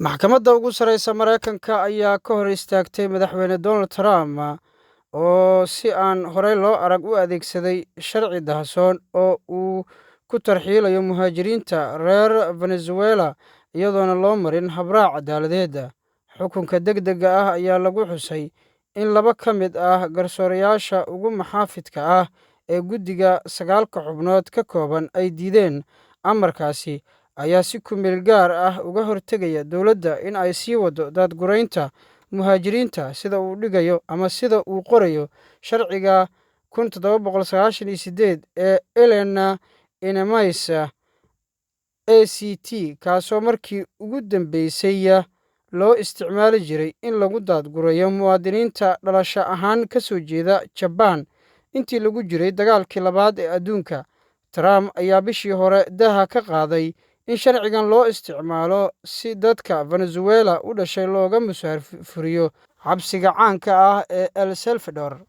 Maxkamadda ugu sarreysa Mareykanka ayaa ka hor istaagtay madaxweyne Donald Trump oo si aan horey loo arag u adeegsaday sharci daahsoon oo uu ku tarxiilayo muhaajiriinta reer Venezuela iyadoon loo marin habraac cadaaladeed. Xukunka degdegga ah ayaa lagu xusay in laba ka mid ah garsoorayaasha ugu maxaafidka ah ee guddiga 9 xubnood ka kooban ay diideen. Amarkaasi ayaa si ku meel gaar ah uga hortagaya dowladda in ay sii wado daadguraynta muhaajiriinta sida uu dhigayo ama sida uu qorayo sharciga 1798 ee Elena Inemays ACT, kaasoo markii ugu dambeysay loo isticmaali jiray in lagu daadgurayo muwaadiniinta dhalasho ahaan ka soo jeeda Jabaan intii lagu jiray dagaalkii labaad ee adduunka. Trump ayaa bishii hore daaha ka qaaday in sharcigan loo isticmaalo si dadka Venezuela u dhashay looga musaafuriyo xabsiga caanka ah ee El Salvador.